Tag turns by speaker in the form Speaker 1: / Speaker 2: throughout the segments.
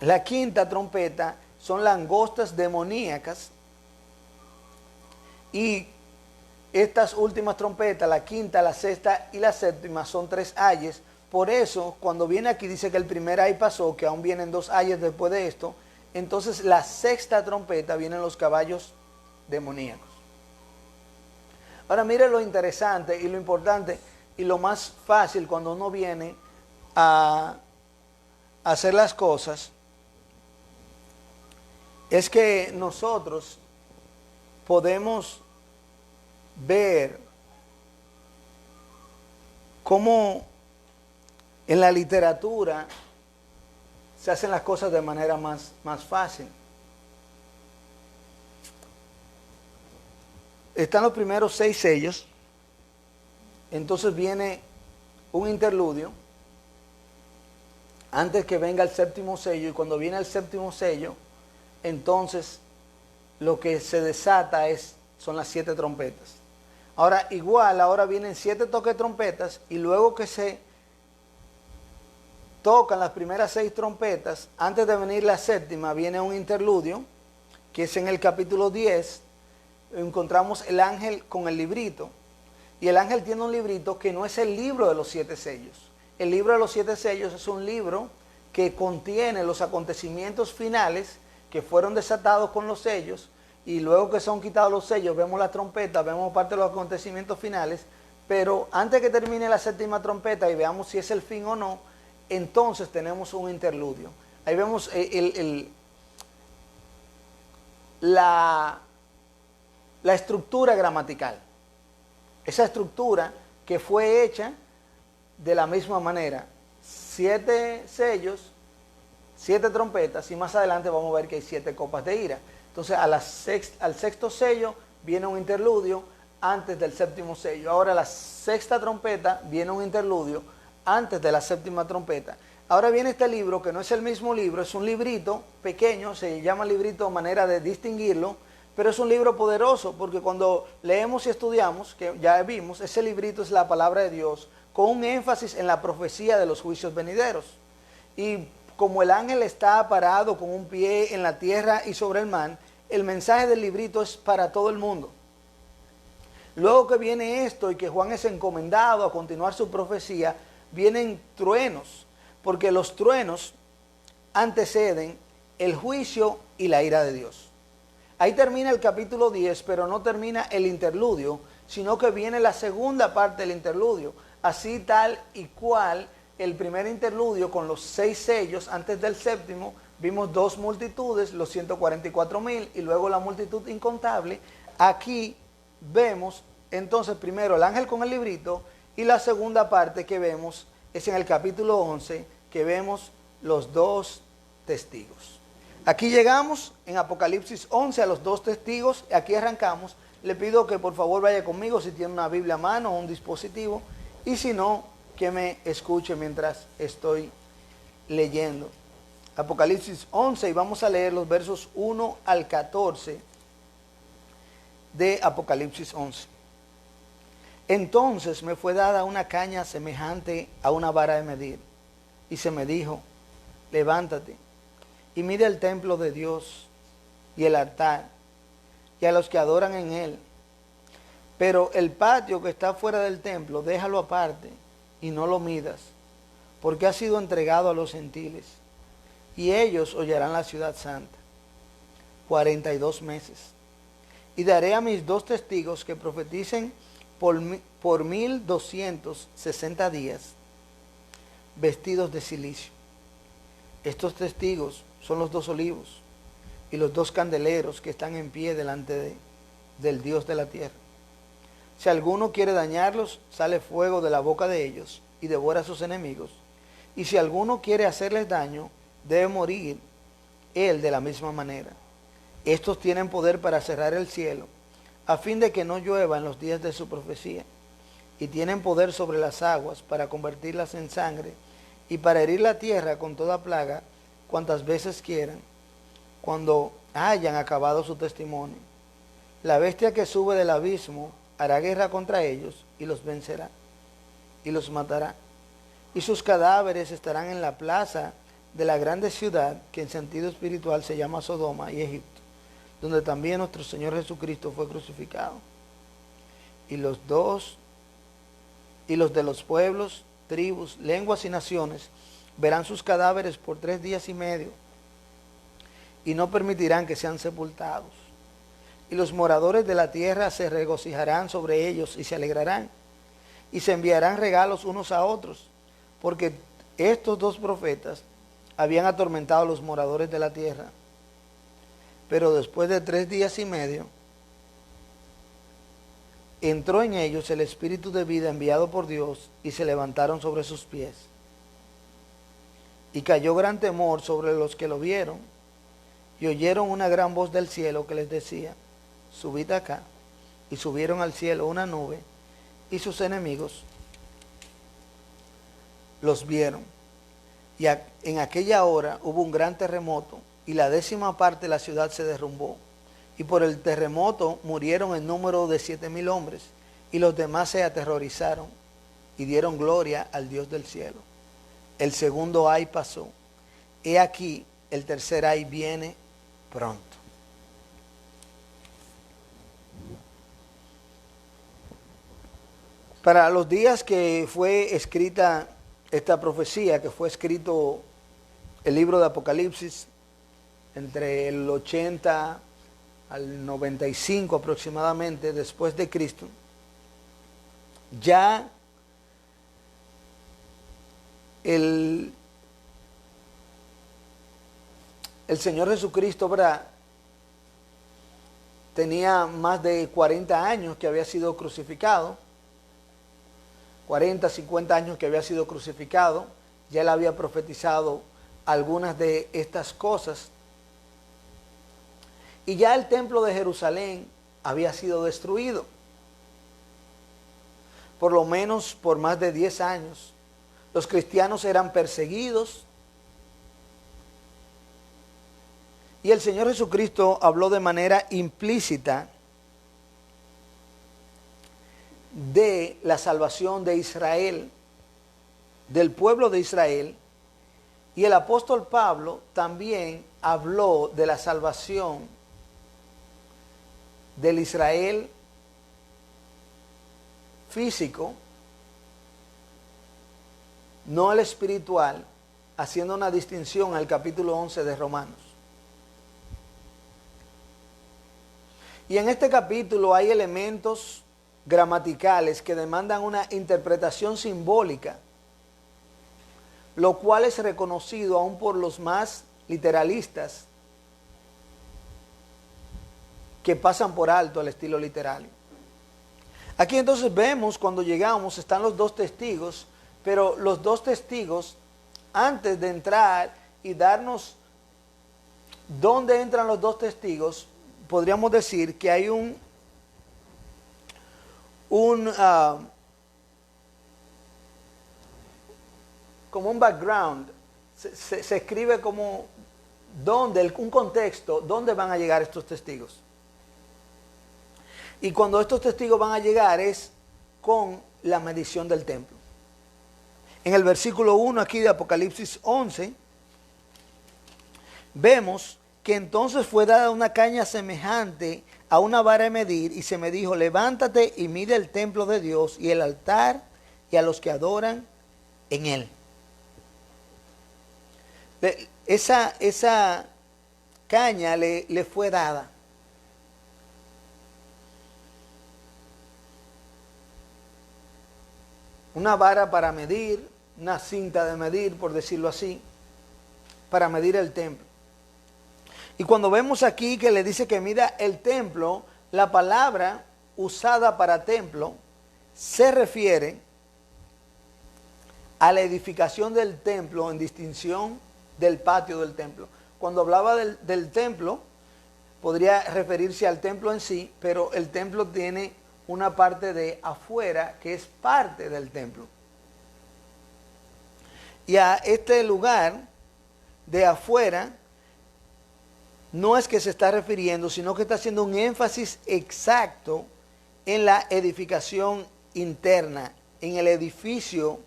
Speaker 1: La quinta trompeta son langostas demoníacas. Y estas últimas trompetas, la quinta, la sexta y la séptima, son 3 ayes. Por eso, cuando viene aquí, dice que el primer ay pasó, que aún vienen 2 ayes después de esto. Entonces, la sexta trompeta vienen los caballos demoníacos. Ahora, mire lo interesante y lo importante y lo más fácil cuando uno viene a hacer las cosas, es que nosotros podemos ver cómo en la literatura se hacen las cosas de manera más fácil. Están los primeros 6 sellos, entonces viene un interludio antes que venga el séptimo sello, y cuando viene el séptimo sello, entonces lo que se desata son las 7 trompetas. Ahora igual, ahora vienen 7 toques de trompetas, y luego que se tocan las primeras 6 trompetas, antes de venir la séptima, viene un interludio, que es en el capítulo 10, encontramos el ángel con el librito, y el ángel tiene un librito que no es el libro de los 7 sellos. El libro de los 7 sellos es un libro que contiene los acontecimientos finales que fueron desatados con los sellos, y luego que son quitados los sellos, vemos la trompeta, vemos parte de los acontecimientos finales, pero antes que termine la séptima trompeta y veamos si es el fin o no, entonces tenemos un interludio. Ahí vemos la estructura gramatical. Esa estructura que fue hecha de la misma manera. 7 sellos, 7 trompetas, y más adelante vamos a ver que hay 7 copas de ira. Entonces al sexto sello viene un interludio antes del séptimo sello. Ahora a la sexta trompeta viene un interludio antes de la séptima trompeta. Ahora viene este libro, que no es el mismo libro, es un librito pequeño, se llama librito, manera de distinguirlo, pero es un libro poderoso, porque cuando leemos y estudiamos, que ya vimos, ese librito es la palabra de Dios, con un énfasis en la profecía de los juicios venideros. Y como el ángel está parado con un pie en la tierra y sobre el mar, el mensaje del librito es para todo el mundo. Luego que viene esto y que Juan es encomendado a continuar su profecía, vienen truenos, porque los truenos anteceden el juicio y la ira de Dios. Ahí termina el capítulo 10, pero no termina el interludio, sino que viene la segunda parte del interludio. Así tal y cual el primer interludio con los 6 sellos antes del séptimo, vimos 2 multitudes, los 144,000, y luego la multitud incontable. Aquí vemos entonces primero el ángel con el librito, y la segunda parte que vemos es en el capítulo 11, que vemos los 2 testigos. Aquí llegamos en Apocalipsis 11 a los 2 testigos. Aquí arrancamos. Le pido que por favor vaya conmigo si tiene una Biblia a mano o un dispositivo, y si no, que me escuche mientras estoy leyendo. Apocalipsis 11, y vamos a leer los versos 1 al 14 de Apocalipsis 11. Entonces me fue dada una caña semejante a una vara de medir, y se me dijo: levántate y mide el templo de Dios y el altar y a los que adoran en él. Pero el patio que está fuera del templo, déjalo aparte y no lo midas, porque ha sido entregado a los gentiles, y ellos hollarán la ciudad santa 42 meses. Y daré a mis 2 testigos que profeticen por 1260 días, vestidos de cilicio. Estos testigos son los 2 olivos y los 2 candeleros que están en pie delante del Dios de la tierra. Si alguno quiere dañarlos, sale fuego de la boca de ellos y devora a sus enemigos. Y si alguno quiere hacerles daño, debe morir él de la misma manera. Estos tienen poder para cerrar el cielo, a fin de que no llueva en los días de su profecía. Y tienen poder sobre las aguas para convertirlas en sangre, y para herir la tierra con toda plaga, cuantas veces quieran, cuando hayan acabado su testimonio. La bestia que sube del abismo hará guerra contra ellos y los vencerá y los matará. Y sus cadáveres estarán en la plaza de la grande ciudad que en sentido espiritual se llama Sodoma y Egipto, donde también nuestro Señor Jesucristo fue crucificado. Y los de los pueblos, tribus, lenguas y naciones verán sus cadáveres por 3 días y medio y no permitirán que sean sepultados. Y los moradores de la tierra se regocijarán sobre ellos y se alegrarán y se enviarán regalos unos a otros, porque estos 2 profetas habían atormentado a los moradores de la tierra. Pero después de 3 días y medio, entró en ellos el espíritu de vida enviado por Dios y se levantaron sobre sus pies. Y cayó gran temor sobre los que lo vieron y oyeron una gran voz del cielo que les decía: subid acá. Y subieron al cielo una nube y sus enemigos los vieron. Y en aquella hora hubo un gran terremoto y la 10ª parte de la ciudad se derrumbó. Y por el terremoto murieron en número de 7,000 hombres, y los demás se aterrorizaron y dieron gloria al Dios del cielo. El segundo ay pasó. He aquí, el tercer ay viene pronto. Para los días que fue escrita esta profecía, que fue escrito el libro de Apocalipsis, entre el 80 al 95 aproximadamente después de Cristo, ya el Señor Jesucristo, ¿verdad?, tenía más de 40 años que había sido crucificado, 40, 50 años que había sido crucificado. Ya él había profetizado algunas de estas cosas. Y ya el templo de Jerusalén había sido destruido. Por lo menos por más de 10 años. Los cristianos eran perseguidos. Y el Señor Jesucristo habló de manera implícita de la salvación de Israel, del pueblo de Israel. Y el apóstol Pablo también habló de la salvación del Israel físico, no el espiritual, haciendo una distinción al capítulo 11 de Romanos. Y en este capítulo hay elementos gramaticales que demandan una interpretación simbólica, lo cual es reconocido aún por los más literalistas, que pasan por alto el estilo literario. Aquí entonces vemos, cuando llegamos, están los 2 testigos, pero los 2 testigos, antes de entrar y darnos dónde entran los 2 testigos, podríamos decir que hay como un background, se escribe como un contexto, dónde van a llegar estos testigos. Y cuando estos testigos van a llegar es con la medición del templo. En el versículo 1 aquí de Apocalipsis 11, vemos que entonces fue dada una caña semejante a una vara de medir, y se me dijo: levántate y mide el templo de Dios y el altar y a los que adoran en él. Esa caña le fue dada. Una vara para medir, una cinta de medir, por decirlo así, para medir el templo. Y cuando vemos aquí que le dice que mida el templo, la palabra usada para templo se refiere a la edificación del templo en distinción del patio del templo. Cuando hablaba del templo, podría referirse al templo en sí, pero el templo tiene una parte de afuera que es parte del templo. Y a este lugar de afuera no es que se está refiriendo, sino que está haciendo un énfasis exacto en la edificación interna, en el edificio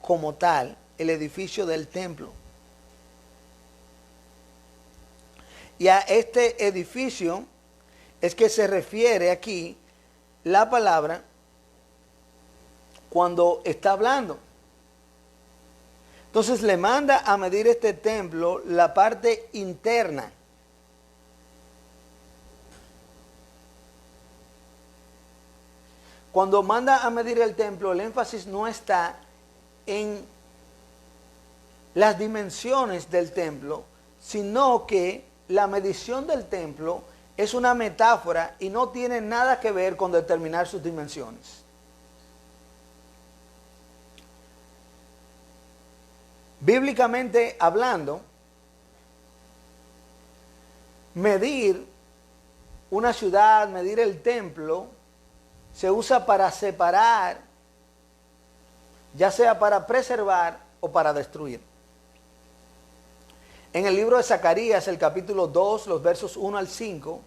Speaker 1: como tal, el edificio del templo. Y a este edificio es que se refiere aquí la palabra cuando está hablando. Entonces le manda a medir este templo la parte interna. Cuando manda a medir el templo, el énfasis no está en las dimensiones del templo, sino que la medición del templo es una metáfora y no tiene nada que ver con determinar sus dimensiones. Bíblicamente hablando, medir una ciudad, medir el templo, se usa para separar, ya sea para preservar o para destruir. En el libro de Zacarías, el capítulo 2, los versos 1 al 5,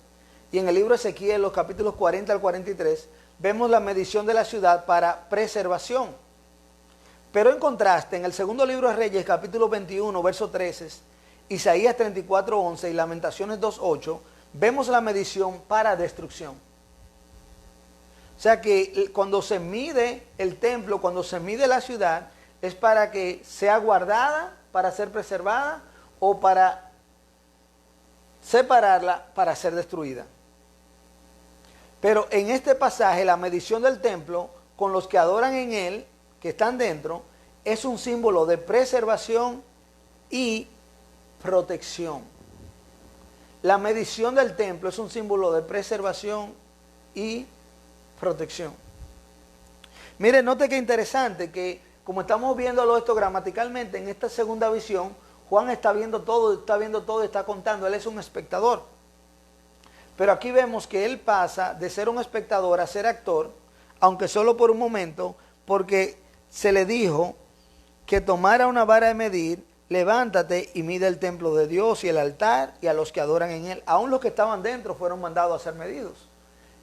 Speaker 1: y en el libro de Ezequiel, los capítulos 40 al 43, vemos la medición de la ciudad para preservación. Pero en contraste, en el segundo libro de Reyes, capítulo 21, verso 13, Isaías 34, 11 y Lamentaciones 2, 8, vemos la medición para destrucción. O sea que cuando se mide el templo, cuando se mide la ciudad, es para que sea guardada, para ser preservada, o para separarla para ser destruida. Pero en este pasaje la medición del templo con los que adoran en él, que están dentro, es un símbolo de preservación y protección. La medición del templo es un símbolo de preservación y protección. Mire, note qué interesante que como estamos viéndolo esto gramaticalmente en esta segunda visión, Juan está viendo todo, está contando, él es un espectador. Pero aquí vemos que él pasa de ser un espectador a ser actor, aunque solo por un momento, porque se le dijo que tomara una vara de medir, levántate y mide el templo de Dios y el altar y a los que adoran en él. Aún los que estaban dentro fueron mandados a ser medidos.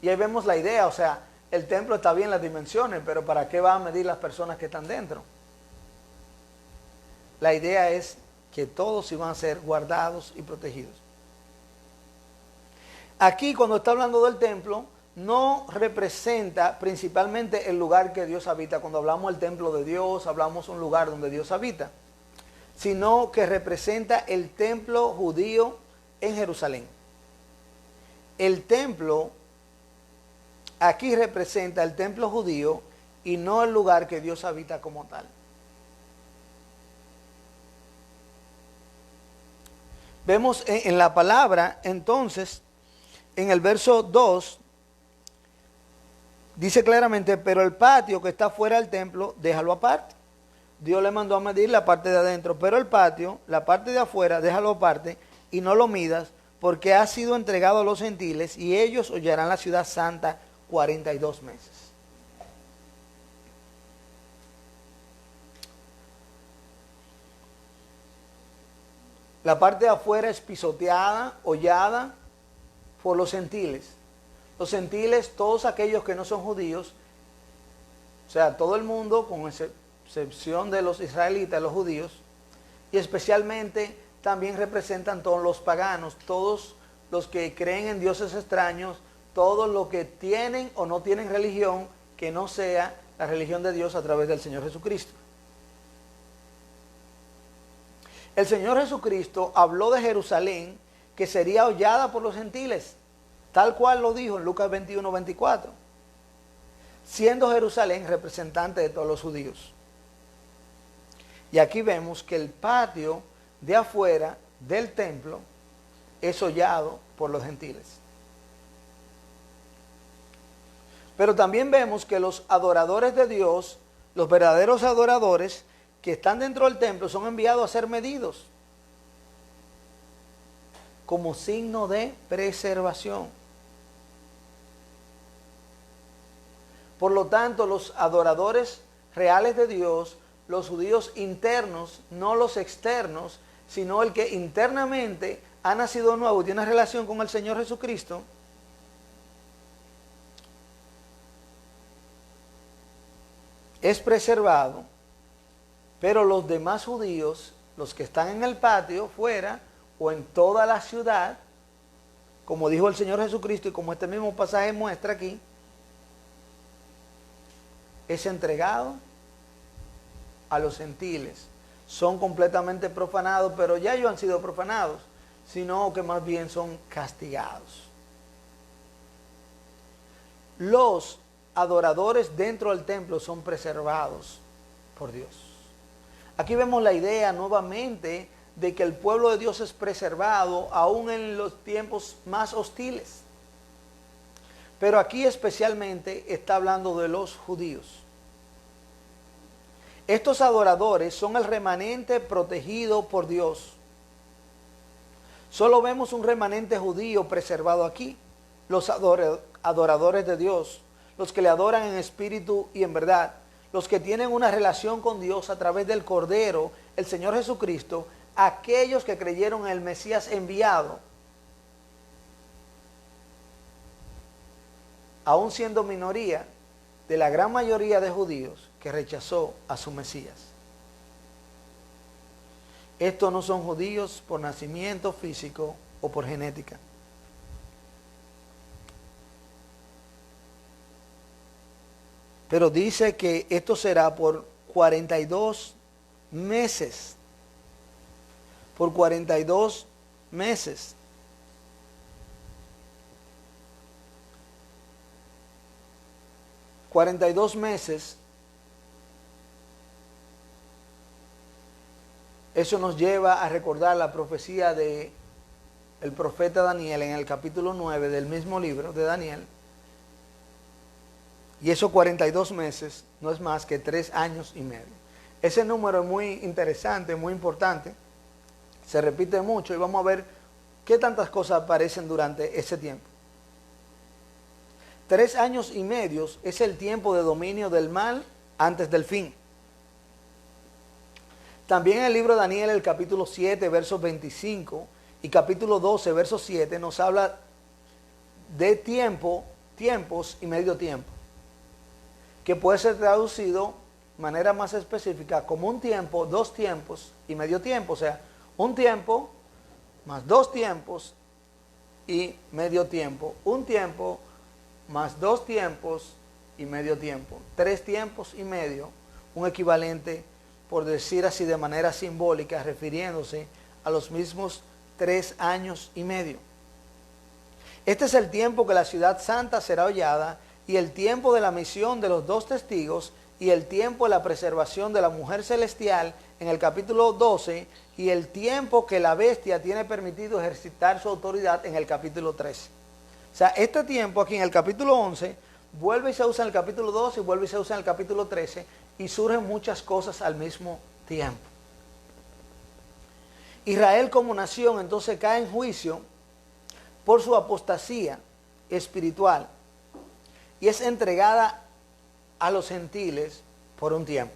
Speaker 1: Y ahí vemos la idea, o sea, el templo está bien las dimensiones, pero ¿para qué va a medir las personas que están dentro? La idea es que todos iban a ser guardados y protegidos. Aquí cuando está hablando del templo, no representa principalmente el lugar que Dios habita. Cuando hablamos del templo de Dios, hablamos de un lugar donde Dios habita, sino que representa el templo judío en Jerusalén. El templo aquí representa el templo judío y no el lugar que Dios habita como tal. Vemos en la palabra, entonces, en el verso 2, dice claramente, pero el patio que está fuera del templo, déjalo aparte. Dios le mandó a medir la parte de adentro, pero el patio, la parte de afuera, déjalo aparte y no lo midas, porque ha sido entregado a los gentiles y ellos hollarán la ciudad santa 42 meses. La parte de afuera es pisoteada, hollada por los gentiles. Los gentiles, todos aquellos que no son judíos, o sea, todo el mundo, con excepción de los israelitas, los judíos, y especialmente también representan todos los paganos, todos los que creen en dioses extraños, todos los que tienen o no tienen religión que no sea la religión de Dios a través del Señor Jesucristo. El Señor Jesucristo habló de Jerusalén que sería hollada por los gentiles, tal cual lo dijo en Lucas 21, 24, siendo Jerusalén representante de todos los judíos. Y aquí vemos que el patio de afuera del templo es hollado por los gentiles. Pero también vemos que los adoradores de Dios, los verdaderos adoradores que están dentro del templo, son enviados a ser medidos como signo de preservación. Por lo tanto, los adoradores reales de Dios, los judíos internos, no los externos, sino el que internamente ha nacido nuevo y tiene una relación con el Señor Jesucristo, es preservado. Pero los demás judíos, los que están en el patio, fuera, o en toda la ciudad, como dijo el Señor Jesucristo y como este mismo pasaje muestra aquí, es entregado a los gentiles. Son completamente profanados, pero ya ellos han sido profanados, sino que más bien son castigados. Los adoradores dentro del templo son preservados por Dios. Aquí vemos la idea nuevamente de que el pueblo de Dios es preservado aún en los tiempos más hostiles. Pero aquí especialmente está hablando de los judíos. Estos adoradores son el remanente protegido por Dios. Solo vemos un remanente judío preservado aquí. Los adoradores de Dios, los que le adoran en espíritu y en verdad, los que tienen una relación con Dios a través del Cordero, el Señor Jesucristo, aquellos que creyeron en el Mesías enviado, aún siendo minoría de la gran mayoría de judíos que rechazó a su Mesías. Estos no son judíos por nacimiento físico o por genética. Pero dice que esto será por 42 meses. Por 42 meses. $42 meses. Eso nos lleva a recordar la profecía de el profeta Daniel en el capítulo 9 del mismo libro de Daniel. Y esos 42 meses no es más que 3 años y medio. Ese número es muy interesante, muy importante. Se repite mucho y vamos a ver qué tantas cosas aparecen durante ese tiempo. 3 años y medio es el tiempo de dominio del mal antes del fin. También en el libro de Daniel, el capítulo 7, versos 25 y capítulo 12, verso 7, nos habla de tiempo, tiempos y medio tiempo, que puede ser traducido de manera más específica como un tiempo, 2 tiempos y medio tiempo, o sea, un tiempo más 2 tiempos y medio tiempo, un tiempo más 2 tiempos y medio tiempo, 3 tiempos y medio, un equivalente, por decir así de manera simbólica, refiriéndose a los mismos 3 años y medio. Este es el tiempo que la ciudad santa será hollada, y el tiempo de la misión de los 2 testigos, y el tiempo de la preservación de la mujer celestial en el capítulo 12, y el tiempo que la bestia tiene permitido ejercitar su autoridad en el capítulo 13. O sea, este tiempo aquí en el capítulo 11 vuelve y se usa en el capítulo 12 y vuelve y se usa en el capítulo 13, y surgen muchas cosas al mismo tiempo. Israel como nación entonces cae en juicio por su apostasía espiritual y es entregada a los gentiles por un tiempo.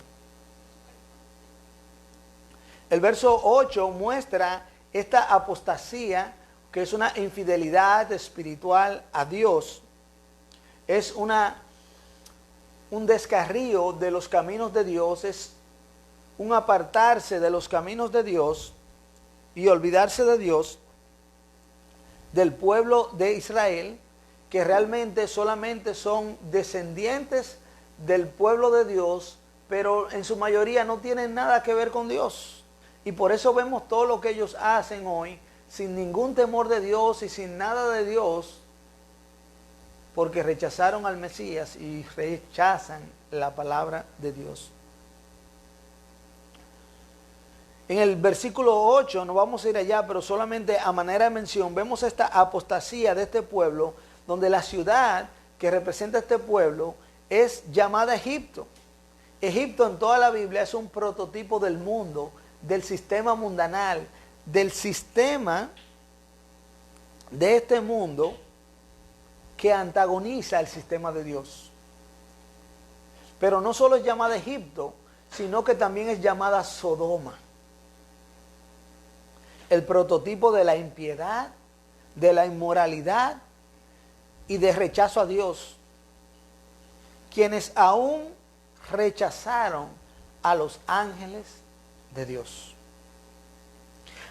Speaker 1: El verso 8 muestra esta apostasía, que es una infidelidad espiritual a Dios, es un descarrío de los caminos de Dios, es un apartarse de los caminos de Dios y olvidarse de Dios, del pueblo de Israel, que realmente solamente son descendientes del pueblo de Dios, pero en su mayoría no tienen nada que ver con Dios. Y por eso vemos todo lo que ellos hacen hoy, sin ningún temor de Dios y sin nada de Dios, porque rechazaron al Mesías y rechazan la palabra de Dios. En el versículo 8, no vamos a ir allá, pero solamente a manera de mención, vemos esta apostasía de este pueblo, donde la ciudad que representa a este pueblo es llamada Egipto. Egipto en toda la Biblia es un prototipo del mundo, del sistema mundanal, del sistema de este mundo que antagoniza el sistema de Dios. Pero no solo es llamada Egipto, sino que también es llamada Sodoma. El prototipo de la impiedad, de la inmoralidad y de rechazo a Dios. Quienes aún rechazaron a los ángeles de Dios.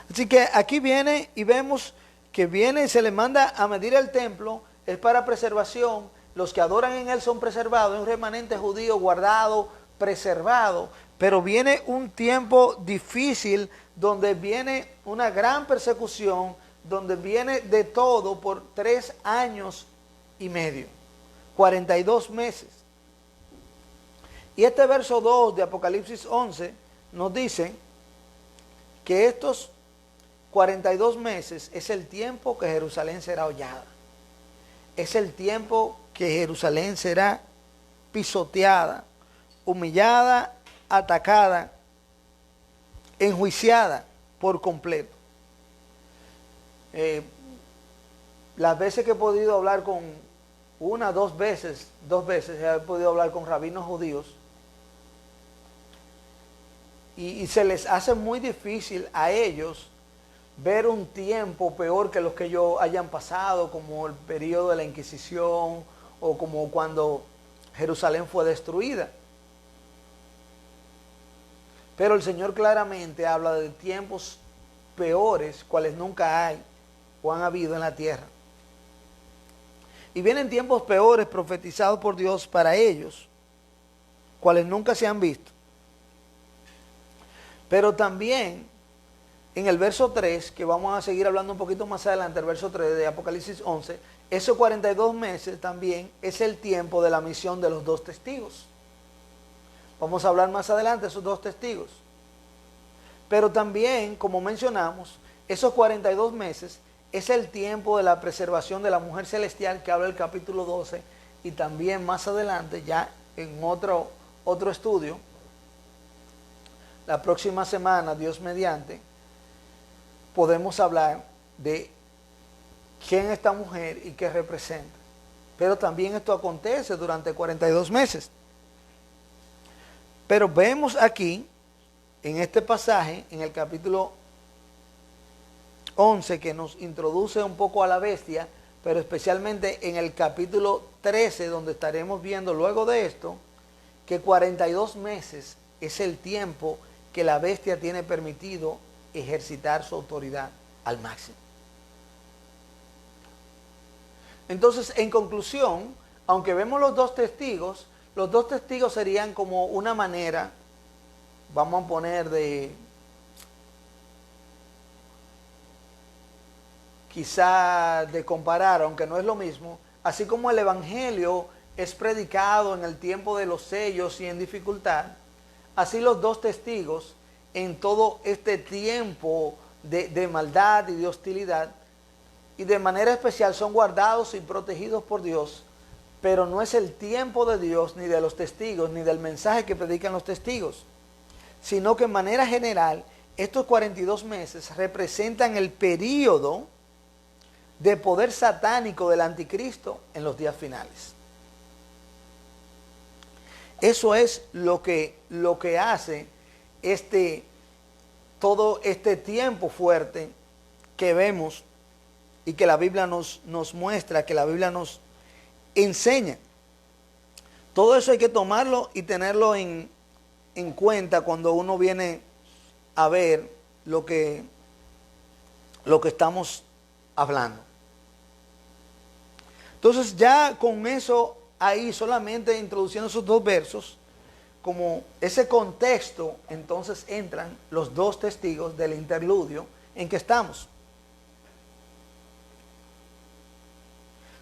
Speaker 1: Así que aquí viene y vemos que viene y se le manda a medir el templo, es para preservación. Los que adoran en él son preservados, es un remanente judío guardado, preservado. Pero viene un tiempo difícil donde viene una gran persecución, donde viene de todo por 3 años y medio, 42 meses. Y este verso 2 de Apocalipsis 11 nos dice que estos 42 meses es el tiempo que Jerusalén será hollada. Es el tiempo que Jerusalén será pisoteada, humillada, atacada, enjuiciada por completo. Las veces que he podido hablar con dos veces he podido hablar con rabinos judíos, y se les hace muy difícil a ellos ver un tiempo peor que los que ellos hayan pasado, como el periodo de la Inquisición o como cuando Jerusalén fue destruida. Pero el Señor claramente habla de tiempos peores, cuales nunca hay o han habido en la tierra. Y vienen tiempos peores profetizados por Dios para ellos, cuales nunca se han visto. Pero también en el verso 3, que vamos a seguir hablando un poquito más adelante, el verso 3 de Apocalipsis 11, esos 42 meses también es el tiempo de la misión de los 2 testigos. Vamos a hablar más adelante de esos 2 testigos. Pero también, como mencionamos, esos 42 meses es el tiempo de la preservación de la mujer celestial, que habla el capítulo 12, y también más adelante, ya en otro estudio, la próxima semana, Dios mediante, podemos hablar de quién es esta mujer y qué representa. Pero también esto acontece durante 42 meses. Pero vemos aquí, en este pasaje, en el capítulo 11, que nos introduce un poco a la bestia, pero especialmente en el capítulo 13, donde estaremos viendo luego de esto, que 42 meses es el tiempo que la bestia tiene permitido ejercitar su autoridad al máximo. Entonces, en conclusión, aunque vemos los 2 testigos serían como una manera, vamos a poner quizá de comparar, aunque no es lo mismo, así como el evangelio es predicado en el tiempo de los sellos y en dificultad, así los 2 testigos en todo este tiempo de maldad y de hostilidad, y de manera especial son guardados y protegidos por Dios, pero no es el tiempo de Dios, ni de los testigos, ni del mensaje que predican los testigos, sino que en manera general, estos 42 meses representan el período de poder satánico del anticristo en los días finales. Eso es lo que hace todo este tiempo fuerte que vemos y que la Biblia nos muestra, que la Biblia nos enseña. Todo eso hay que tomarlo y tenerlo en cuenta cuando uno viene a ver lo que estamos hablando. Entonces, ya con eso ahí, solamente introduciendo esos 2 versos, como ese contexto, entonces entran los 2 testigos del interludio en que estamos.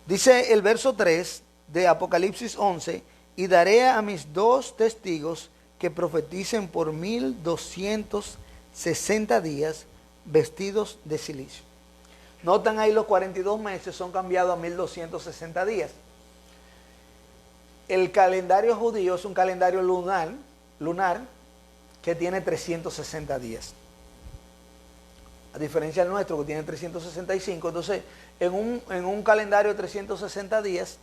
Speaker 1: Dice el verso 3 de Apocalipsis 11, y daré a mis 2 testigos que profeticen por 1260 días vestidos de silicio. Notan ahí los 42 meses son cambiados a 1260 días. El calendario judío es un calendario lunar que tiene 360 días. A diferencia del nuestro, que tiene 365. Entonces, en un calendario de 360 días,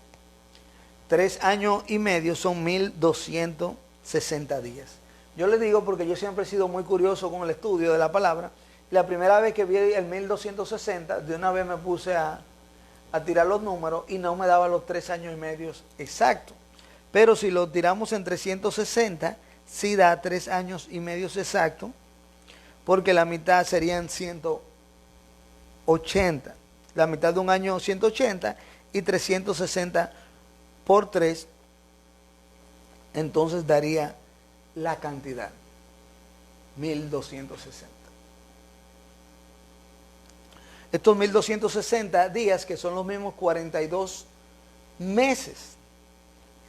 Speaker 1: 3 años y medio son 1260 días. Yo le digo porque yo siempre he sido muy curioso con el estudio de la palabra. La primera vez que vi el 1260, de una vez me puse a tirar los números y no me daba los 3 años y medio exactos. Pero si lo tiramos en 360, sí da 3 años y medio exactos, porque la mitad serían 180. la mitad de un año 180 y 360 por 3, entonces daría la cantidad, 1260. Estos 1260 días, que son los mismos 42 meses,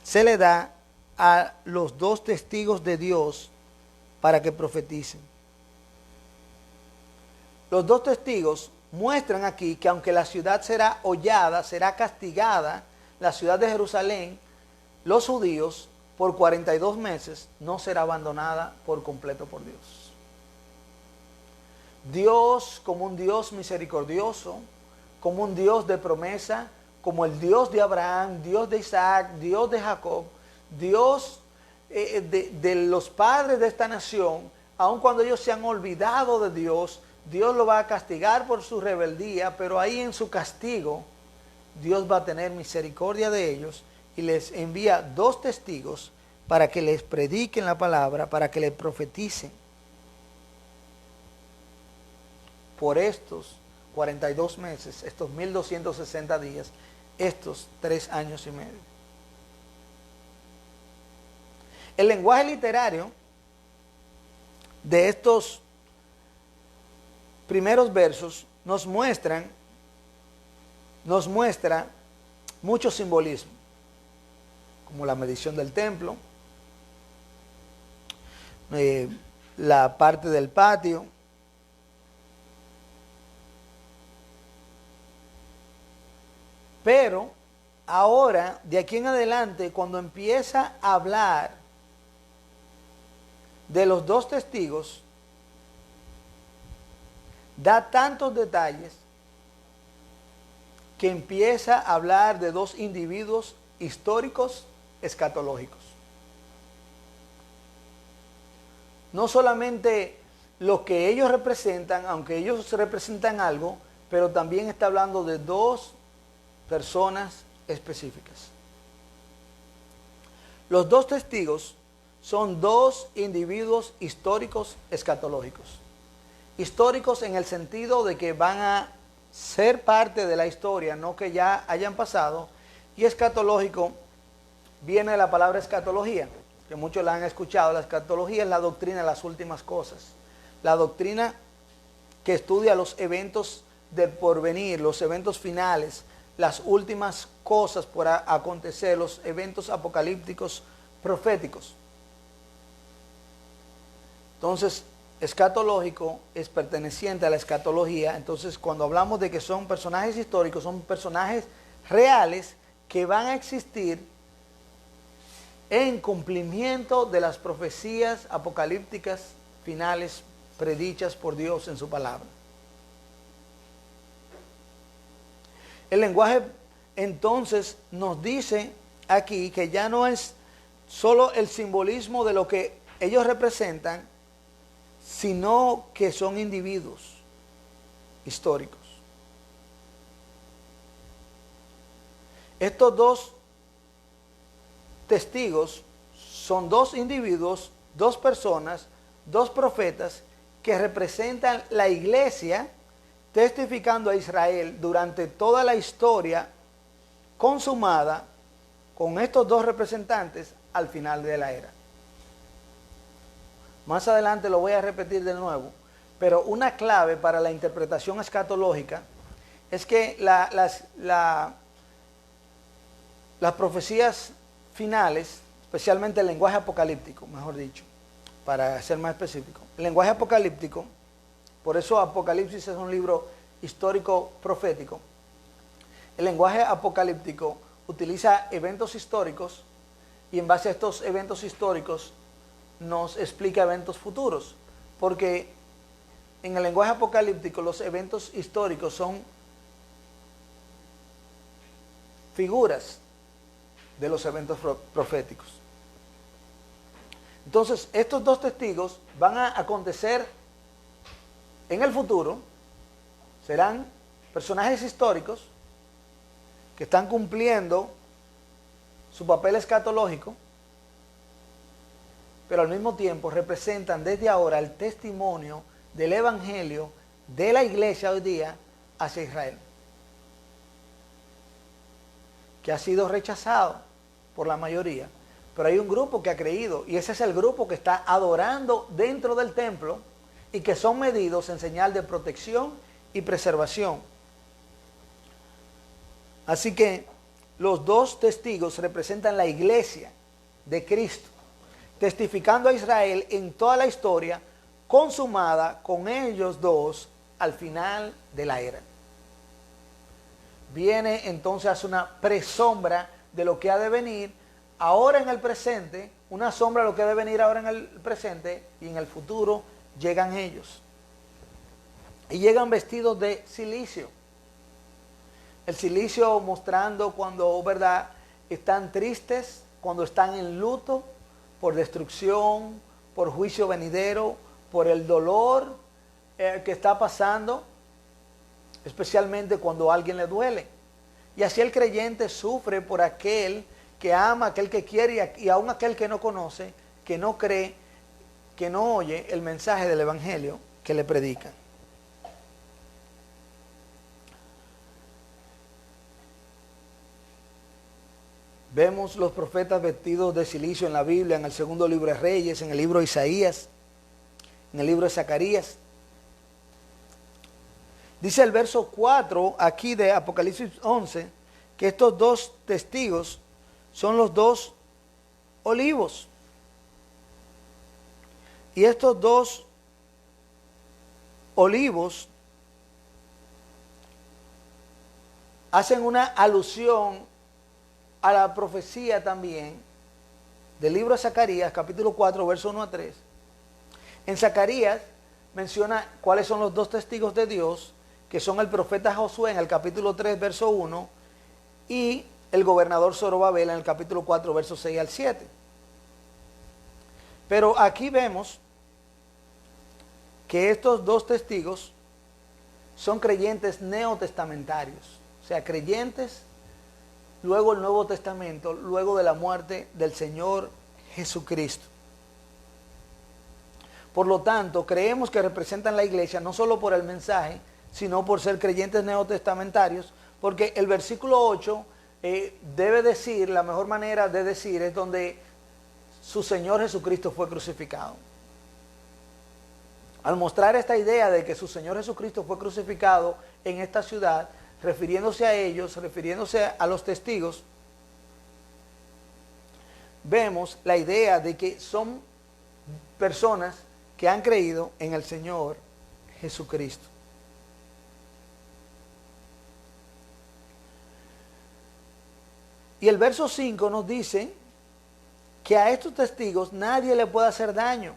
Speaker 1: se le da a los dos testigos de Dios para que profeticen. Los dos testigos muestran aquí que aunque la ciudad será hollada, será castigada, la ciudad de Jerusalén, los judíos, por 42 meses, no será abandonada por completo por Dios. Dios, como un Dios misericordioso, como un Dios de promesa, como el Dios de Abraham, Dios de Isaac, Dios de Jacob, Dios de los padres de esta nación, aun cuando ellos se han olvidado de Dios, Dios lo va a castigar por su rebeldía, pero ahí en su castigo, Dios va a tener misericordia de ellos y les envía dos testigos para que les prediquen la palabra, para que les profeticen. Por estos 42 meses, estos 1260 días, estos 3 años y medio. El lenguaje literario de estos primeros versos nos muestra mucho simbolismo, como la medición del templo, la parte del patio, pero ahora, de aquí en adelante, cuando empieza a hablar de los dos testigos, da tantos detalles que empieza a hablar de dos individuos históricos escatológicos. No solamente lo que ellos representan, aunque ellos representan algo, pero también está hablando de dos personas específicas. Los dos testigos son dos individuos históricos escatológicos. Históricos en el sentido de que van a ser parte de la historia, no que ya hayan pasado. Y escatológico viene de la palabra escatología, que muchos la han escuchado. La escatología es la doctrina de las últimas cosas. La doctrina que estudia los eventos del porvenir, los eventos finales, las últimas cosas por acontecer, los eventos apocalípticos proféticos. Entonces, escatológico es perteneciente a la escatología. Entonces, cuando hablamos de que son personajes históricos, son personajes reales que van a existir en cumplimiento de las profecías apocalípticas finales predichas por Dios en su palabra. El lenguaje entonces nos dice aquí que ya no es solo el simbolismo de lo que ellos representan, sino que son individuos históricos. Estos dos testigos son dos individuos, dos personas, dos profetas que representan la iglesia, testificando a Israel durante toda la historia consumada con estos dos representantes al final de la era. Más adelante lo voy a repetir de nuevo, pero una clave para la interpretación escatológica es que las profecías finales, especialmente el lenguaje apocalíptico, mejor dicho, para ser más específico, el lenguaje apocalíptico, por eso Apocalipsis es un libro histórico profético. El lenguaje apocalíptico utiliza eventos históricos y en base a estos eventos históricos nos explica eventos futuros, porque en el lenguaje apocalíptico los eventos históricos son figuras de los eventos proféticos. Entonces, estos dos testigos van a acontecer en el futuro, serán personajes históricos que están cumpliendo su papel escatológico, pero al mismo tiempo representan desde ahora el testimonio del evangelio de la iglesia hoy día hacia Israel. que ha sido rechazado por la mayoría, pero hay un grupo que ha creído, y ese es el grupo que está adorando dentro del templo y que son medidos en señal de protección y preservación. Así que los dos testigos representan la iglesia de Cristo, testificando a Israel en toda la historia consumada con ellos dos al final de la era. Viene entonces hace una presombra de lo que ha de venir ahora en el presente, una sombra de lo que ha de venir ahora en el presente, y en el futuro llegan ellos. Y llegan vestidos de silicio. El silicio mostrando cuando, ¿verdad?, están tristes, cuando están en luto por destrucción, por juicio venidero, por el dolor que está pasando, especialmente cuando a alguien le duele. Y así el creyente sufre por aquel que ama, aquel que quiere y aún aquel que no conoce, que no cree, que no oye el mensaje del evangelio que le predican. Vemos los profetas vestidos de silicio en la Biblia, en el segundo libro de Reyes, en el libro de Isaías, en el libro de Zacarías. Dice el verso 4 aquí de Apocalipsis 11, que estos dos testigos son los dos olivos. Y estos dos olivos hacen una alusión a la profecía también del libro de Zacarías, capítulo 4, verso 1 a 3. En Zacarías menciona cuáles son los dos testigos de Dios, que son el profeta Josué en el capítulo 3, verso 1, y el gobernador Zorobabel en el capítulo 4, versos 6 al 7. Pero aquí vemos que estos dos testigos son creyentes neotestamentarios, o sea, creyentes luego el Nuevo Testamento, luego de la muerte del Señor Jesucristo. Por lo tanto, creemos que representan la iglesia no solo por el mensaje, sino por ser creyentes neotestamentarios, porque el versículo 8 debe decir, la mejor manera de decir es donde su Señor Jesucristo fue crucificado. Al mostrar esta idea de que su Señor Jesucristo fue crucificado en esta ciudad, refiriéndose a ellos, refiriéndose a los testigos, vemos la idea de que son personas que han creído en el Señor Jesucristo. Y el verso 5 nos dice que a estos testigos nadie le puede hacer daño.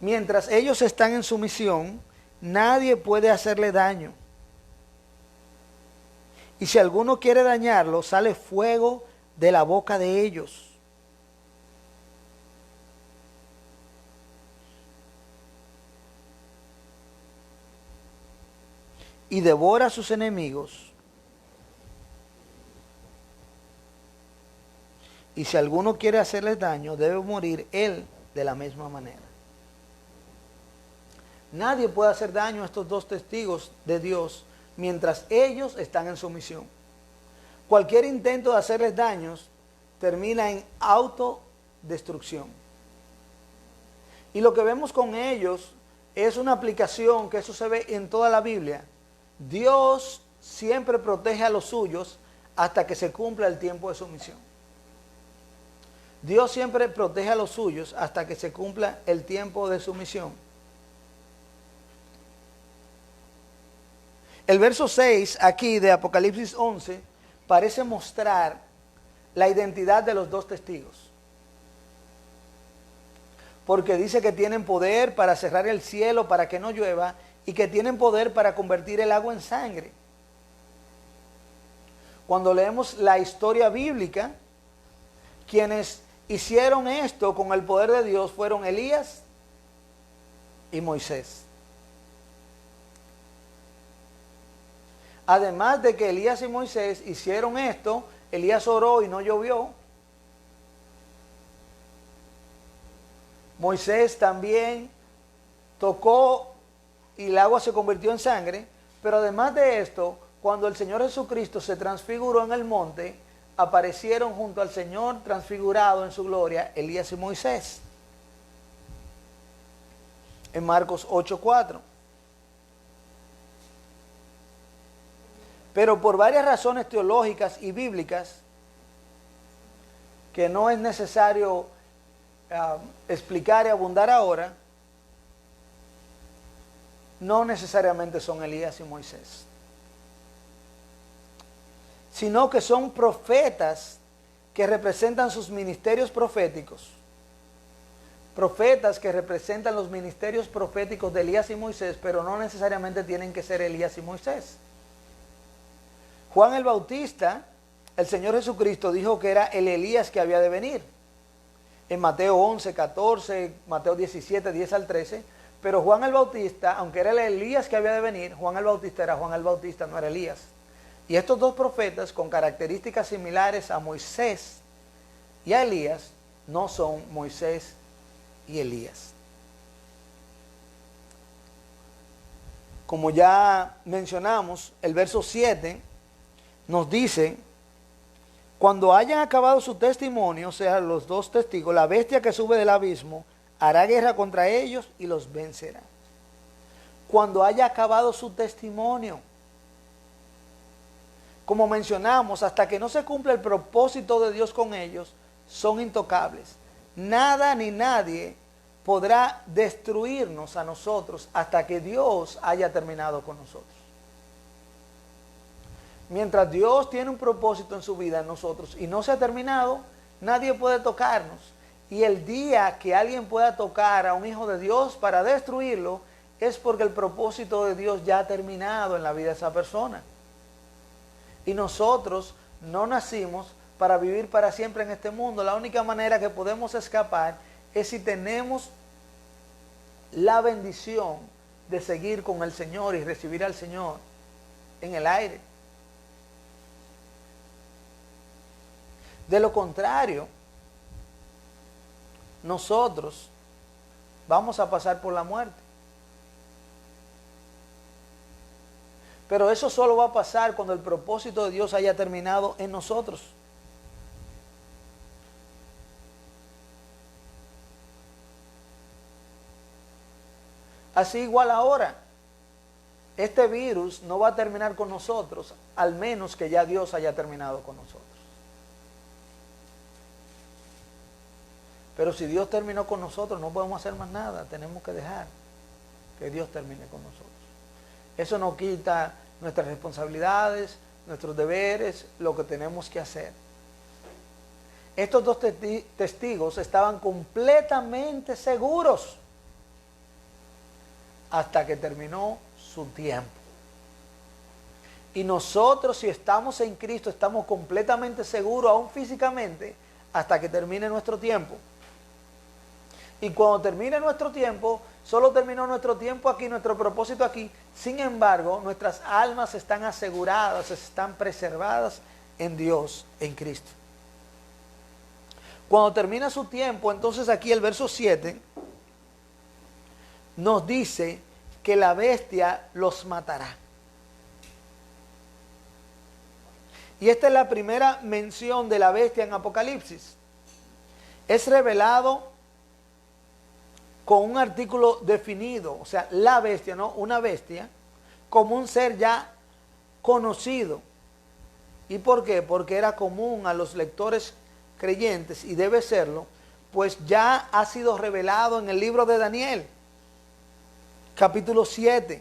Speaker 1: Mientras ellos están en su misión, nadie puede hacerle daño. Y si alguno quiere dañarlo, sale fuego de la boca de ellos. Y devora a sus enemigos. Y si alguno quiere hacerles daño, debe morir él de la misma manera. Nadie puede hacer daño a estos dos testigos de Dios mientras ellos están en su misión. Cualquier intento de hacerles daños termina en autodestrucción. Y lo que vemos con ellos es una aplicación que eso se ve en toda la Biblia. Dios siempre protege a los suyos hasta que se cumpla el tiempo de su misión. Dios siempre protege a los suyos hasta que se cumpla el tiempo de su misión. El verso 6 aquí de Apocalipsis 11 parece mostrar la identidad de los dos testigos. Porque dice que tienen poder para cerrar el cielo para que no llueva y que tienen poder para convertir el agua en sangre. Cuando leemos la historia bíblica, quienes hicieron esto con el poder de Dios fueron Elías y Moisés. Además de que Elías y Moisés hicieron esto, Elías oró y no llovió. Moisés también tocó y el agua se convirtió en sangre. Pero además de esto, cuando el Señor Jesucristo se transfiguró en el monte, aparecieron junto al Señor transfigurado en su gloria Elías y Moisés. En Marcos 8:4. Pero por varias razones teológicas y bíblicas, que no es necesario explicar y abundar ahora, no necesariamente son Elías y Moisés, sino que son profetas que representan sus ministerios proféticos, profetas que representan los ministerios proféticos de Elías y Moisés, pero no necesariamente tienen que ser Elías y Moisés. Juan el Bautista, el Señor Jesucristo dijo que era el Elías que había de venir. En Mateo 11, 14, Mateo 17, 10 al 13. Pero Juan el Bautista, aunque era el Elías que había de venir, Juan el Bautista era Juan el Bautista, no era Elías. Y estos dos profetas con características similares a Moisés y a Elías, no son Moisés y Elías. Como ya mencionamos, el verso 7 nos dice: cuando hayan acabado su testimonio, o sea, los dos testigos, la bestia que sube del abismo hará guerra contra ellos y los vencerá. Cuando haya acabado su testimonio. Como mencionamos, hasta que no se cumpla el propósito de Dios con ellos, son intocables. Nada ni nadie podrá destruirnos a nosotros hasta que Dios haya terminado con nosotros. Mientras Dios tiene un propósito en su vida en nosotros y no se ha terminado, nadie puede tocarnos. Y el día que alguien pueda tocar a un hijo de Dios para destruirlo, es porque el propósito de Dios ya ha terminado en la vida de esa persona. Y nosotros no nacimos para vivir para siempre en este mundo. La única manera que podemos escapar es si tenemos la bendición de seguir con el Señor y recibir al Señor en el aire. De lo contrario, nosotros vamos a pasar por la muerte. Pero eso solo va a pasar cuando el propósito de Dios haya terminado en nosotros. Así igual ahora, este virus no va a terminar con nosotros, al menos que ya Dios haya terminado con nosotros. Pero si Dios terminó con nosotros, no podemos hacer más nada. Tenemos que dejar que Dios termine con nosotros. Eso no quita nuestras responsabilidades, nuestros deberes, lo que tenemos que hacer. Estos dos testigos estaban completamente seguros hasta que terminó su tiempo. Y nosotros, si estamos en Cristo, estamos completamente seguros, aún físicamente, hasta que termine nuestro tiempo. Y cuando termine nuestro tiempo, solo terminó nuestro tiempo aquí, nuestro propósito aquí. Sin embargo, nuestras almas están aseguradas, están preservadas en Dios, en Cristo. Cuando termina su tiempo, entonces aquí el verso 7 nos dice que la bestia los matará. Y esta es la primera mención de la bestia en Apocalipsis. Es revelado con un artículo definido, o sea, la bestia, no una bestia, como un ser ya conocido. ¿Y por qué? Porque era común a los lectores creyentes, y debe serlo, pues ya ha sido revelado en el libro de Daniel, capítulo 7.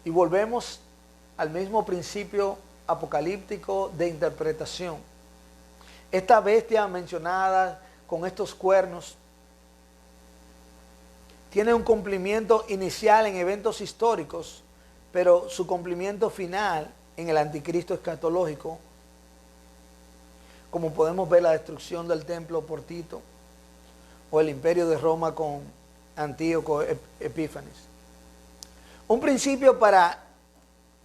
Speaker 1: Y volvemos al mismo principio apocalíptico de interpretación. Esta bestia mencionada con estos cuernos tiene un cumplimiento inicial en eventos históricos, pero su cumplimiento final en el anticristo escatológico, como podemos ver la destrucción del templo por Tito, o el imperio de Roma con Antíoco Epífanes. Un principio para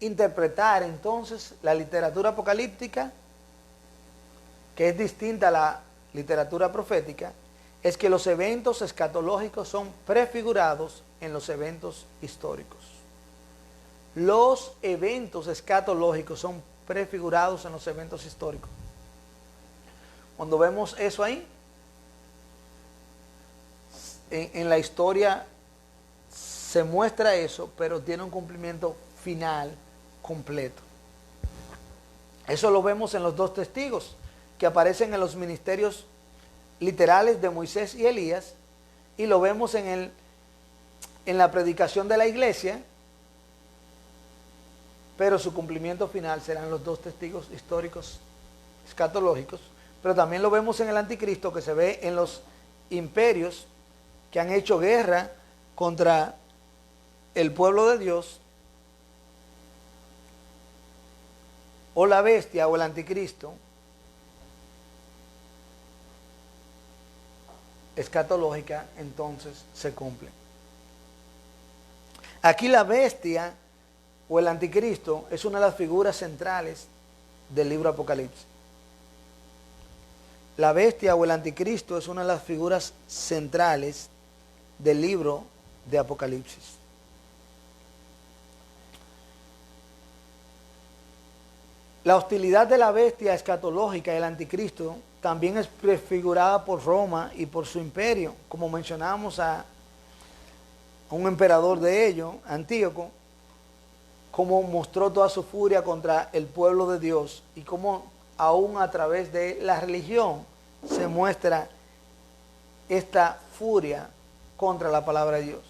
Speaker 1: interpretar entonces la literatura apocalíptica, que es distinta a la literatura profética, es que los eventos escatológicos son prefigurados en los eventos históricos. Los eventos escatológicos son prefigurados en los eventos históricos. Cuando vemos eso ahí, en la historia se muestra eso, pero tiene un cumplimiento final completo. Eso lo vemos en los dos testigos que aparecen en los ministerios literales de Moisés y Elías, y lo vemos en la predicación de la iglesia, pero su cumplimiento final serán los dos testigos históricos escatológicos. Pero también lo vemos en el anticristo, que se ve en los imperios que han hecho guerra contra el pueblo de Dios, o la bestia o el anticristo escatológica, entonces se cumple. Aquí la bestia o el anticristo es una de las figuras centrales del libro Apocalipsis. La bestia o el anticristo es una de las figuras centrales del libro de Apocalipsis. La hostilidad de la bestia escatológica y el anticristo también es prefigurada por Roma y por su imperio, como mencionamos a un emperador de ellos, Antíoco, cómo mostró toda su furia contra el pueblo de Dios y cómo aún a través de la religión se muestra esta furia contra la palabra de Dios.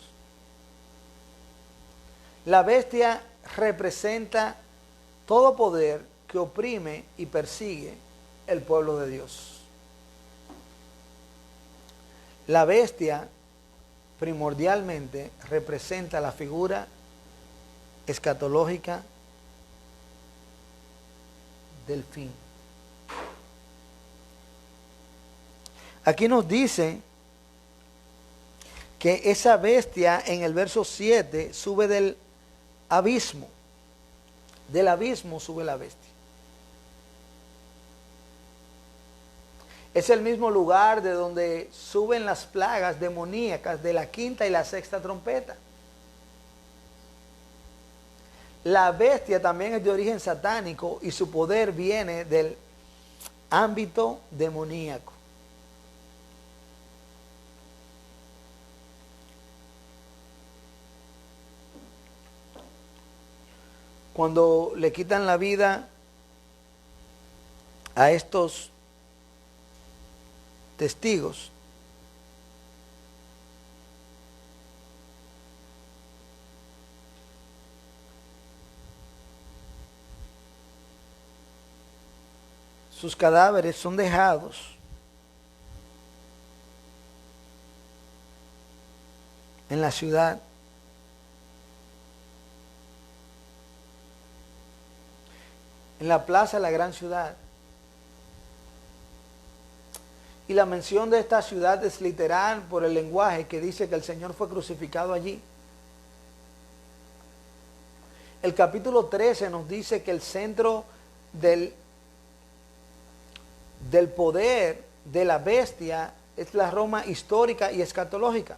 Speaker 1: La bestia representa todo poder que oprime y persigue el pueblo de Dios. La bestia primordialmente representa la figura escatológica del fin. Aquí nos dice que esa bestia en el verso 7 sube del abismo. Del abismo sube la bestia. Es el mismo lugar de donde suben las plagas demoníacas de la quinta y la sexta trompeta. La bestia también es de origen satánico y su poder viene del ámbito demoníaco. Cuando le quitan la vida a estos testigos, sus cadáveres son dejados en la ciudad. En la plaza de la gran ciudad. Y la mención de esta ciudad es literal por el lenguaje que dice que el Señor fue crucificado allí. El capítulo 13 nos dice que el centro del poder de la bestia es la Roma histórica y escatológica.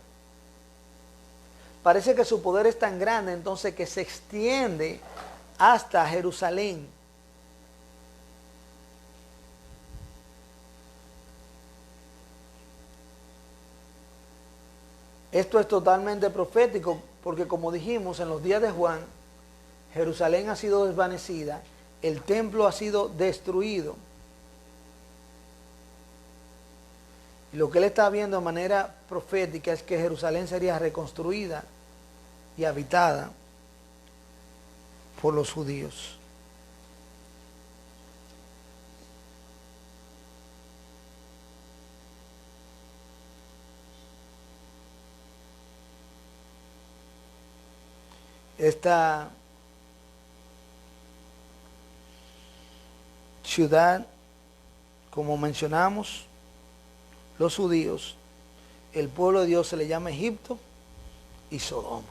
Speaker 1: Parece que su poder es tan grande entonces que se extiende hasta Jerusalén. Esto es totalmente profético porque, como dijimos, en los días de Juan, Jerusalén ha sido desvanecida, el templo ha sido destruido. Y lo que él está viendo de manera profética es que Jerusalén sería reconstruida y habitada por los judíos. Esta ciudad, como mencionamos, los judíos, el pueblo de Dios se le llama Egipto y Sodoma.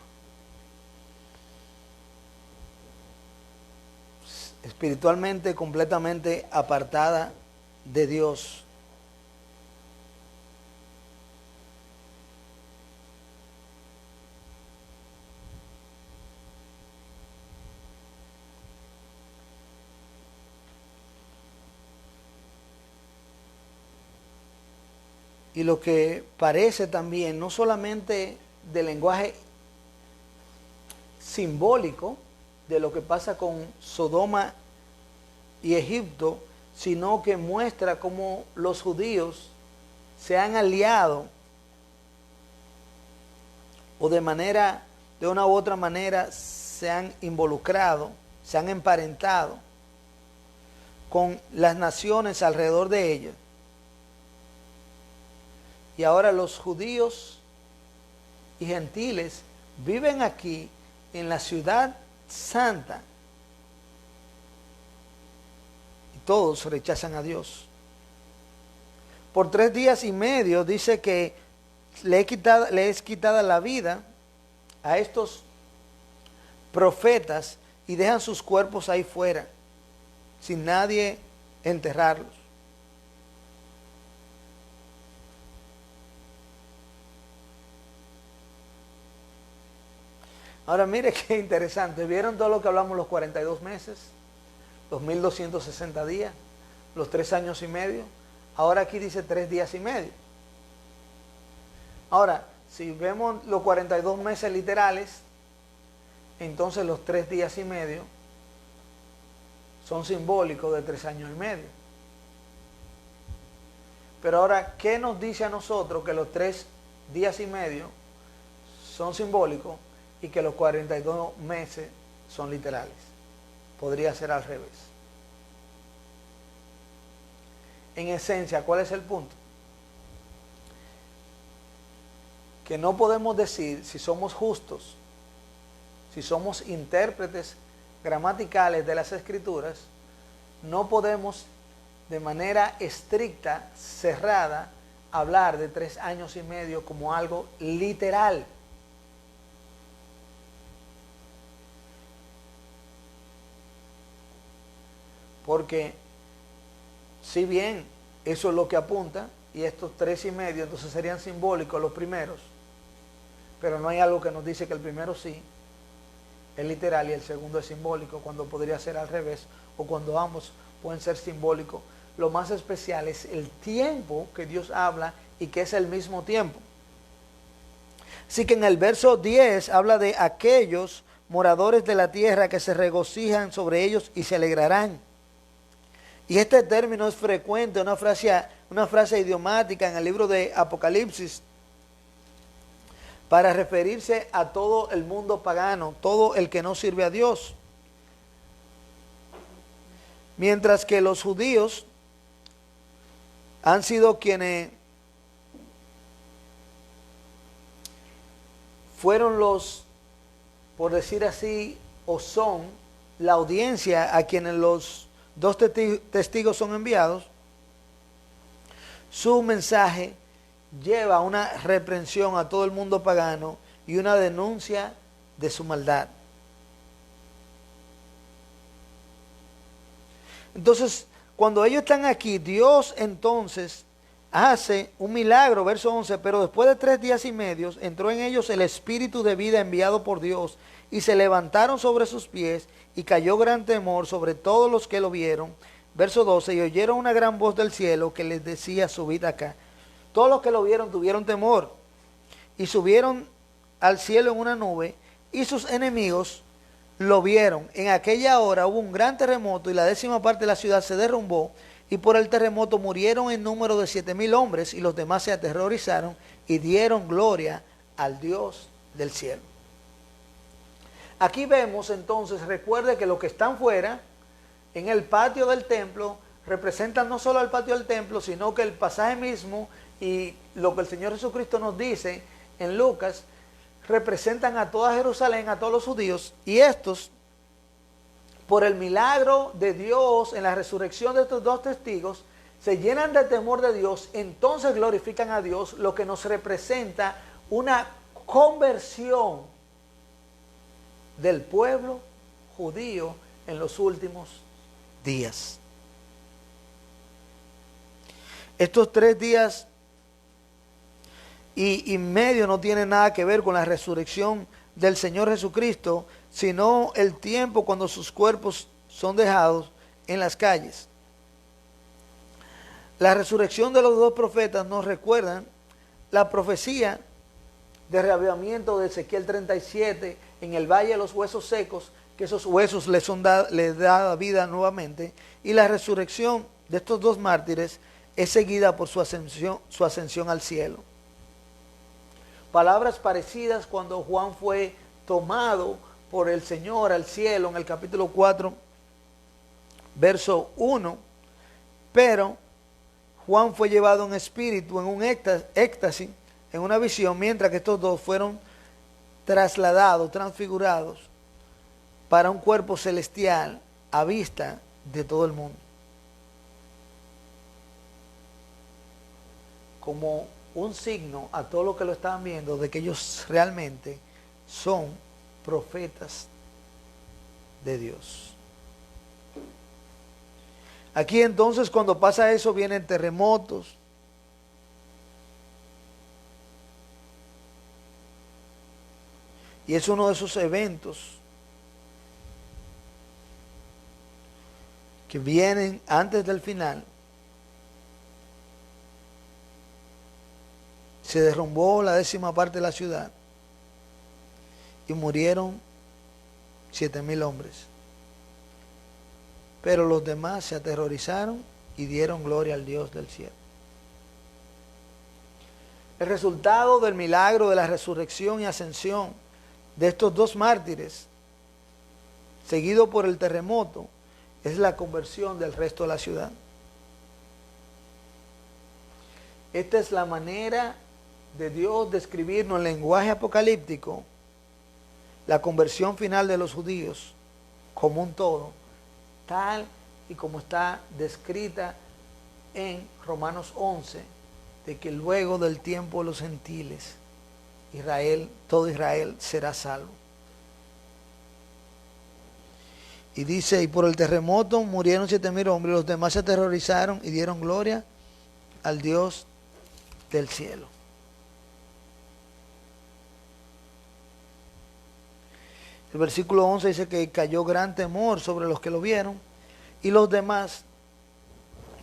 Speaker 1: Espiritualmente completamente apartada de Dios. y lo que parece también, no solamente de lenguaje simbólico de lo que pasa con Sodoma y Egipto, sino que muestra cómo los judíos se han aliado o de una u otra manera se han involucrado, se han emparentado con las naciones alrededor de ellos. Y ahora los judíos y gentiles viven aquí en la ciudad santa. Y todos rechazan a Dios. Por 3 días y medio dice que le es quitada la vida a estos profetas y dejan sus cuerpos ahí fuera, sin nadie enterrarlos. Ahora mire qué interesante, ¿vieron todo lo que hablamos los 42 meses? Los 1260 días, los 3 años y medio. Ahora aquí dice 3 días y medio. Ahora, si vemos los 42 meses literales, entonces los 3 días y medio son simbólicos de 3 años y medio. Pero ahora, ¿qué nos dice a nosotros que los 3 días y medio son simbólicos y que los 42 meses son literales? Podría ser al revés. En esencia, ¿cuál es el punto? Que no podemos decir si somos justos, si somos intérpretes gramaticales de las Escrituras, no podemos de manera estricta, cerrada, hablar de 3 años y medio como algo literal. Porque si bien eso es lo que apunta, y estos 3 y medio entonces serían simbólicos los primeros, pero no hay algo que nos dice que el primero sí es literal y el segundo es simbólico, cuando podría ser al revés, o cuando ambos pueden ser simbólicos. Lo más especial es el tiempo que Dios habla y que es el mismo tiempo. Así que en el verso 10 habla de aquellos moradores de la tierra que se regocijan sobre ellos y se alegrarán. Y este término es frecuente, una frase idiomática en el libro de Apocalipsis, para referirse a todo el mundo pagano, todo el que no sirve a Dios. Mientras que los judíos han sido quienes fueron los, por decir así, o son la audiencia a quienes los 2 testigos son enviados, su mensaje lleva una reprensión a todo el mundo pagano y una denuncia de su maldad. Entonces, cuando ellos están aquí, Dios entonces hace un milagro, verso 11, pero después de 3 días y medio entró en ellos el espíritu de vida enviado por Dios y se levantaron sobre sus pies y cayó gran temor sobre todos los que lo vieron. Verso 12, y oyeron una gran voz del cielo que les decía, subid acá. Todos los que lo vieron tuvieron temor y subieron al cielo en una nube y sus enemigos lo vieron. En aquella hora hubo un gran terremoto y la 10ª parte de la ciudad se derrumbó y por el terremoto murieron en número de 7,000 hombres y los demás se aterrorizaron y dieron gloria al Dios del cielo. Aquí vemos entonces, recuerde que los que están fuera, en el patio del templo, representan no solo al patio del templo, sino que el pasaje mismo y lo que el Señor Jesucristo nos dice en Lucas, representan a toda Jerusalén, a todos los judíos, y estos, por el milagro de Dios en la resurrección de estos 2 testigos, se llenan de temor de Dios, entonces glorifican a Dios, lo que nos representa una conversión del pueblo judío en los últimos días. Estos 3 días y medio no tienen nada que ver con la resurrección del Señor Jesucristo, sino el tiempo cuando sus cuerpos son dejados en las calles. La resurrección de los dos profetas nos recuerdan la profecía de reavivamiento de Ezequiel 37 en el valle de los huesos secos, que esos huesos les da vida nuevamente, y la resurrección de estos dos mártires es seguida por su ascensión al cielo. Palabras parecidas cuando Juan fue tomado por el Señor al cielo en el capítulo 4, verso 1, pero Juan fue llevado en espíritu, en un éxtasis, en una visión, mientras que estos dos fueron trasladados, transfigurados, para un cuerpo celestial a vista de todo el mundo. Como un signo a todos los que lo estaban viendo de que ellos realmente son profetas de Dios. Aquí entonces cuando pasa eso vienen terremotos, y es uno de esos eventos que vienen antes del final. Se derrumbó la 10ª parte de la ciudad y murieron 7,000 hombres. Pero los demás se aterrorizaron y dieron gloria al Dios del cielo. El resultado del milagro de la resurrección y ascensión de estos dos mártires, seguido por el terremoto, es la conversión del resto de la ciudad. Esta es la manera de Dios describirnos en lenguaje apocalíptico la conversión final de los judíos como un todo, tal y como está descrita en Romanos 11, de que luego del tiempo de los gentiles, todo Israel será salvo. Y dice, y por el terremoto murieron 7,000 hombres, los demás se aterrorizaron y dieron gloria al Dios del cielo. El versículo 11 dice que cayó gran temor sobre los que lo vieron, y los demás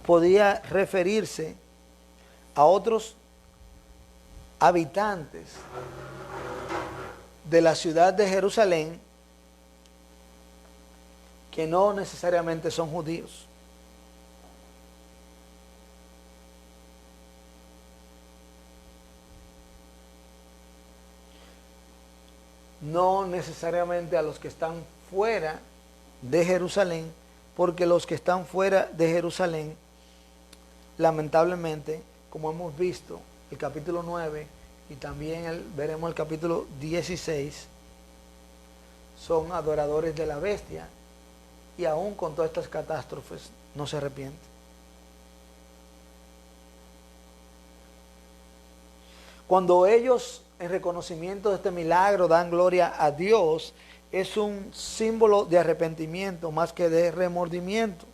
Speaker 1: podía referirse a otros habitantes de la ciudad de Jerusalén que no necesariamente son judíos. No necesariamente a los que están fuera de Jerusalén, porque los que están fuera de Jerusalén, lamentablemente, como hemos visto, el capítulo 9 y también veremos el capítulo 16, son adoradores de la bestia, y aún con todas estas catástrofes no se arrepienten. Cuando ellos, en reconocimiento de este milagro, dan gloria a Dios, es un símbolo de arrepentimiento más que de remordimiento.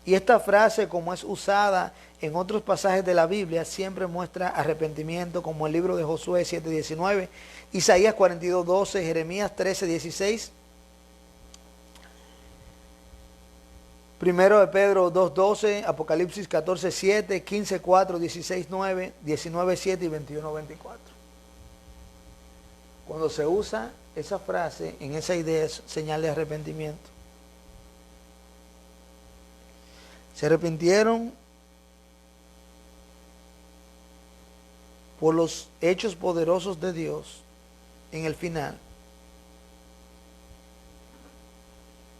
Speaker 1: Y esta frase, como es usada en otros pasajes de la Biblia, siempre muestra arrepentimiento, como el libro de Josué 7:19, Isaías 42:12, Jeremías 13:16, Primero de Pedro 2:12, Apocalipsis 14:7, 15:4, 16:9, 19:7 y 21:24. Cuando se usa esa frase, en esa idea es señal de arrepentimiento. Se arrepintieron por los hechos poderosos de Dios en el final.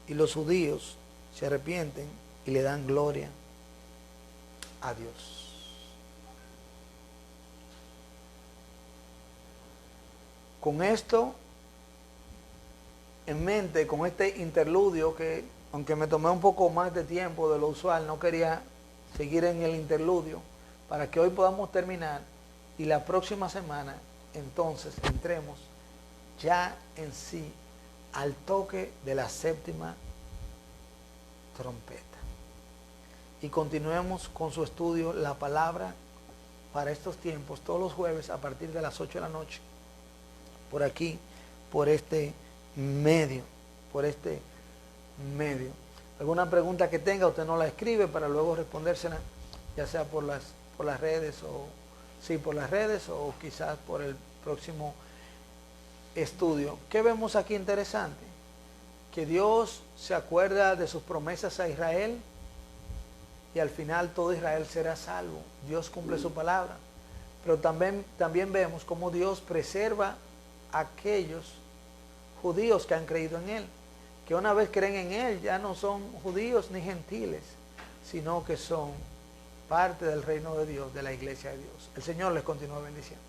Speaker 1: Y los judíos se arrepienten y le dan gloria a Dios. Con esto en mente, con este interludio que, aunque me tomé un poco más de tiempo de lo usual, no quería seguir en el interludio, para que hoy podamos terminar y la próxima semana entonces entremos ya en sí al toque de la 7ª trompeta. Y continuemos con su estudio, la palabra para estos tiempos, todos los jueves a partir de las 8 de la noche, por aquí, por este medio, alguna pregunta que tenga, usted no la escribe para luego respondérsela, ya sea por las redes o sí, por las redes o quizás por el próximo estudio. ¿Qué vemos aquí interesante? Que Dios se acuerda de sus promesas a Israel y al final todo Israel será salvo. Dios cumple su palabra. Pero también vemos cómo Dios preserva a aquellos judíos que han creído en Él, que una vez creen en Él ya no son judíos ni gentiles, sino que son parte del reino de Dios, de la iglesia de Dios. El Señor les continúa bendiciendo.